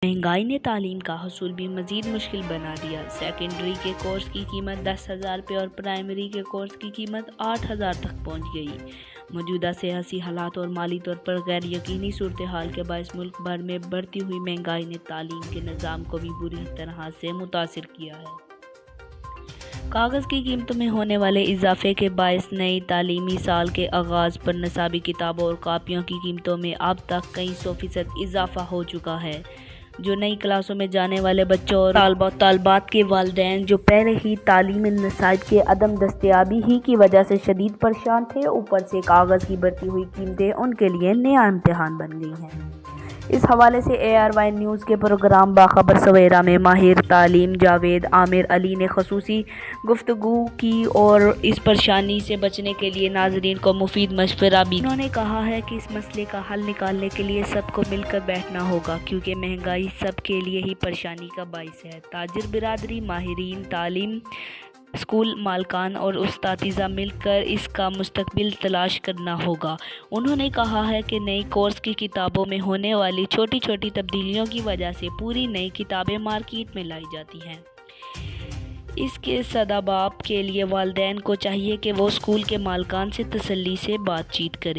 महंगाई ने तालीम का हसूल भी मजीद मुश्किल बना दिया। सेकेंडरी के कोर्स की कीमत 10,000 रुपये और प्राइमरी के कोर्स की कीमत 8,000 तक पहुंच गई। मौजूदा सियासी हालात और माली तौर पर गैर यकीनी सूरत हाल के बायस मुल्क भर में बढ़ती हुई महंगाई ने तालीम के निज़ाम को भी बुरी तरह से मुतासिर किया है। कागज़ की कीमतों में होने वाले इजाफे के बायस नई तालीमी साल के आगाज़ पर निसाबी किताबों और कापियों की कीमतों में अब तक कई 100% इजाफा हो चुका है, जो नई क्लासों में जाने वाले बच्चों और तालबात के वालिदैन जो पहले ही तालीमी नसाइब के अदम दस्तयाबी ही की वजह से शदीद परेशान थे, ऊपर से कागज़ की बढ़ती हुई कीमतें उनके लिए नया इम्तिहान बन गई हैं। इस हवाले से ARY न्यूज़ के प्रोग्राम बाखबर सवेरा में माहिर तालीम जावेद आमिर अली ने खसूसी गुफ्तगू की और इस परेशानी से बचने के लिए नाज़रीन को मुफीद मशवरा भी। उन्होंने कहा है कि इस मसले का हल निकालने के लिए सबको मिलकर बैठना होगा, क्योंकि महंगाई सब के लिए ही परेशानी का बाइस है। ताजिर बिरादरी, माहिरीन तालीम, स्कूल मालकान और उस्तातिज़ा मिलकर इसका मुस्तकबिल तलाश करना होगा। उन्होंने कहा है कि नई कोर्स की किताबों में होने वाली छोटी छोटी तब्दीलियों की वजह से पूरी नई किताबें मार्केट में लाई जाती हैं। इसके सदाबाब के लिए वालिदैन को चाहिए कि वो स्कूल के मालकान से तसल्ली से बातचीत करें।